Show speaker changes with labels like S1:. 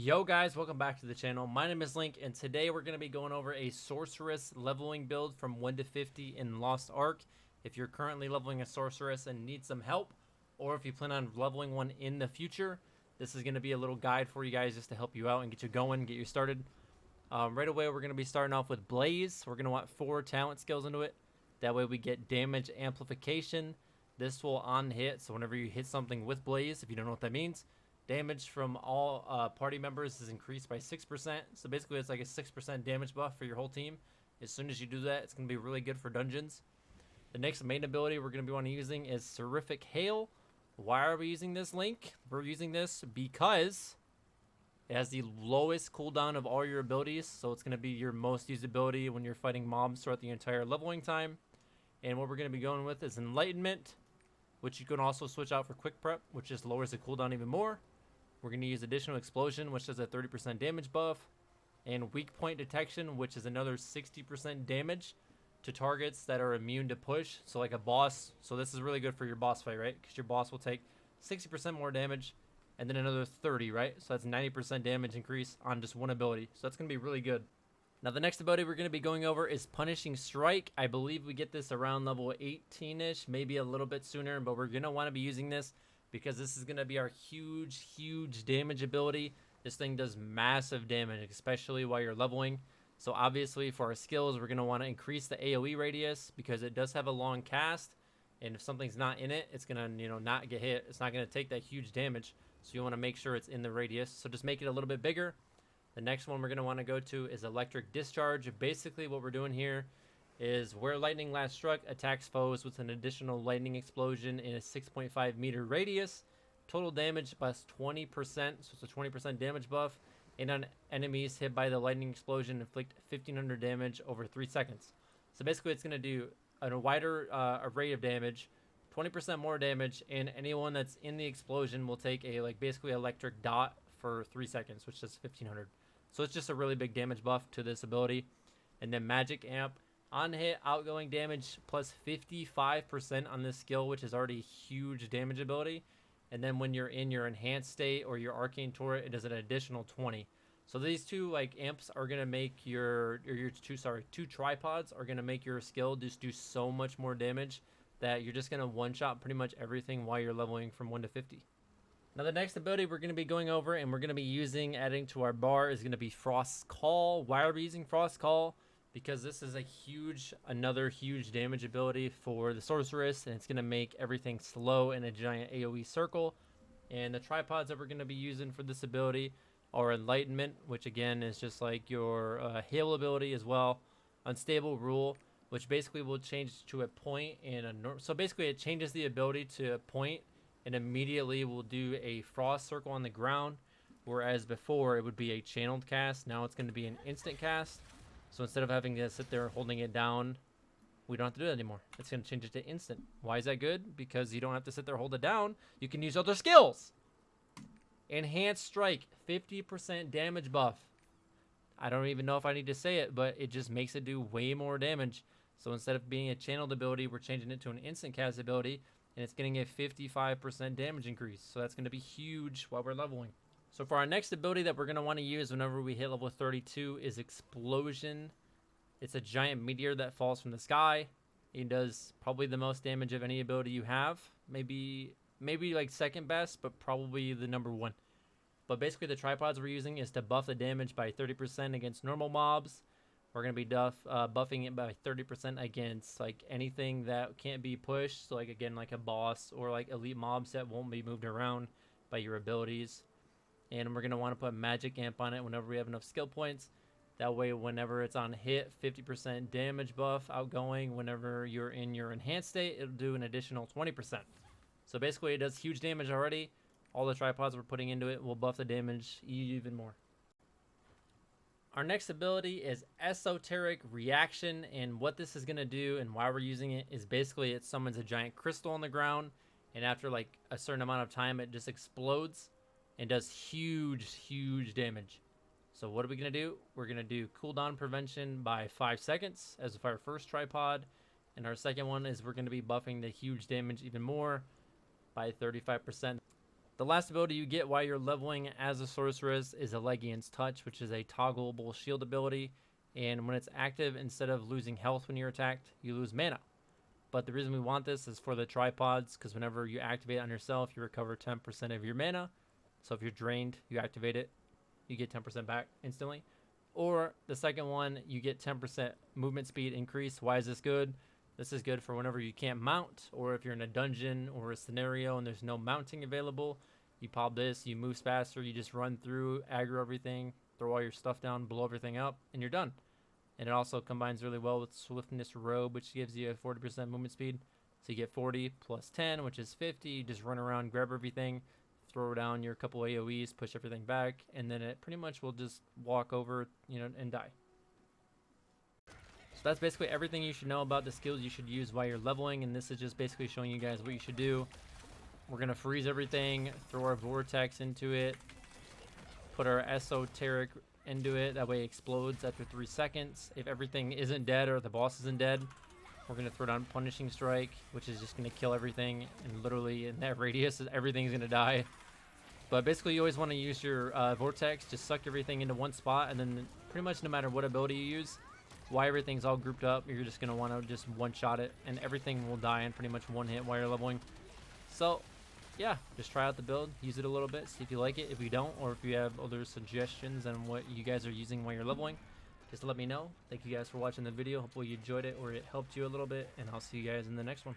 S1: Yo guys, welcome back to the channel. My name is Link, and today we're going to be going over a Sorceress leveling build from 1 to 50 in Lost Ark. If you're currently leveling a Sorceress and need some help, or if you plan on leveling one in the future, this is going to be a little guide for you guys just to help you out and get you going, get you started. Right away, we're going to be starting off with Blaze. We're going to want 4 talent skills into it. That way we get damage amplification. This will on hit, so whenever you hit something with Blaze, if you don't know what that means, damage from all party members is increased by 6%. So basically it's like a 6% damage buff for your whole team. As soon as you do that, it's going to be really good for dungeons. The next main ability we're going to be using is Terrific Hail. Why are we using this, Link? We're using this because it has the lowest cooldown of all your abilities. So it's going to be your most used ability when you're fighting mobs throughout the entire leveling time. And what we're going to be going with is Enlightenment, which you can also switch out for Quick Prep, which just lowers the cooldown even more. We're going to use Additional Explosion, which does a 30% damage buff, and Weak Point Detection, which is another 60% damage to targets that are immune to push. So like a boss. So this is really good for your boss fight, right? Because your boss will take 60% more damage and then another 30, right? So that's 90% damage increase on just one ability. So that's going to be really good. Now the next ability we're going to be going over is Punishing Strike. I believe we get this around level 18-ish, maybe a little bit sooner, but we're going to want to be using this because this is going to be our huge damage ability. This thing does massive damage, especially while you're leveling. So obviously for our skills, we're going to want to increase the AoE radius because it does have a long cast. And if something's not in it, it's going to, not get hit. It's not going to take that huge damage. So you want to make sure it's in the radius. So just make it a little bit bigger. The next one we're going to want to go to is Electric Discharge. Basically what we're doing here is where lightning last struck, attacks foes with an additional lightning explosion in a 6.5 meter radius. Total damage plus 20%, so it's a 20% damage buff. And on enemies hit by the lightning explosion, inflict 1500 damage over 3 seconds. So basically it's going to do a wider array of damage, 20% more damage, and anyone that's in the explosion will take a basically electric dot for 3 seconds, which is 1500. So it's just a really big damage buff to this ability. And then Magic Amp. On hit, outgoing damage plus 55% on this skill, which is already a huge damage ability. And then when you're in your enhanced state or your arcane turret, it does an additional 20. So these two amps are gonna make your two tripods are gonna make your skill just do so much more damage that you're just gonna one-shot pretty much everything while you're leveling from 1 to 50. Now the next ability we're going to be going over and we're going to be adding to our bar is going to be Frost's Call. Why are we using Frost's Call? Because this is another huge damage ability for the Sorceress, and it's going to make everything slow in a giant AoE circle. And the tripods that we're going to be using for this ability are Enlightenment, which again is just like your Hail ability as well. Unstable Rule, which basically will change to a point in a so basically it changes the ability to a point and immediately will do a frost circle on the ground, whereas before it would be a channeled cast. Now it's going to be an instant cast. So instead of having to sit there holding it down, we don't have to do that anymore. It's going to change it to instant. Why is that good? Because you don't have to sit there hold it down. You can use other skills. Enhanced Strike, 50% damage buff. I don't even know if I need to say it, but it just makes it do way more damage. So instead of being a channeled ability, we're changing it to an instant cast ability, and it's getting a 55% damage increase. So that's going to be huge while we're leveling. So for our next ability that we're going to want to use whenever we hit level 32 is Explosion. It's a giant meteor that falls from the sky. It does probably the most damage of any ability you have. Maybe like second best, but probably the number one. But basically the tripods we're using is to buff the damage by 30% against normal mobs. We're going to be buffing it by 30% against anything that can't be pushed. So again, like a boss or elite mobs that won't be moved around by your abilities. And we're going to want to put Magic Amp on it whenever we have enough skill points. That way, whenever it's on hit, 50% damage buff outgoing. Whenever you're in your enhanced state, it'll do an additional 20%. So basically, it does huge damage already. All the tripods we're putting into it will buff the damage even more. Our next ability is Esoteric Reaction, and what this is going to do and why we're using it is basically it summons a giant crystal on the ground, and after a certain amount of time, it just explodes and does huge damage. So what are we going to do? We're going to do cooldown prevention by 5 seconds as our first tripod, and our second one is we're going to be buffing the huge damage even more by 35%. The last ability you get while you're leveling as a sorceress is a Legian's Touch, which is a toggleable shield ability. And when it's active, instead of losing health when you're attacked, you lose mana. But the reason we want this is for the tripods, because whenever you activate it on yourself, you recover 10% of your mana. So if you're drained, you activate it, you get 10% back instantly. Or the second one, you get 10% movement speed increase. Why is this good? This is good for whenever you can't mount, or if you're in a dungeon or a scenario and there's no mounting available. You pop this, you move faster, you just run through, aggro everything, throw all your stuff down, blow everything up, and you're done. And it also combines really well with Swiftness Robe, which gives you a 40% movement speed. So you get 40 plus 10, which is 50. You just run around, grab everything, throw down your couple AoEs, push everything back, and then it pretty much will just walk over, and die. So that's basically everything you should know about the skills you should use while you're leveling, and this is just basically showing you guys what you should do. We're going to freeze everything, throw our Vortex into it, put our Esoteric into it, that way it explodes after 3 seconds. If everything isn't dead or the boss isn't dead, we're going to throw down Punishing Strike, which is just going to kill everything, and literally in that radius, everything's going to die. But basically, you always want to use your Vortex, just suck everything into one spot, and then pretty much no matter what ability you use, why everything's all grouped up, you're just going to want to just one-shot it, and everything will die in pretty much one hit while you're leveling. So, yeah, just try out the build, use it a little bit, see if you like it. If you don't, or if you have other suggestions on what you guys are using while you're leveling, just let me know. Thank you guys for watching the video. Hopefully you enjoyed it or it helped you a little bit, and I'll see you guys in the next one.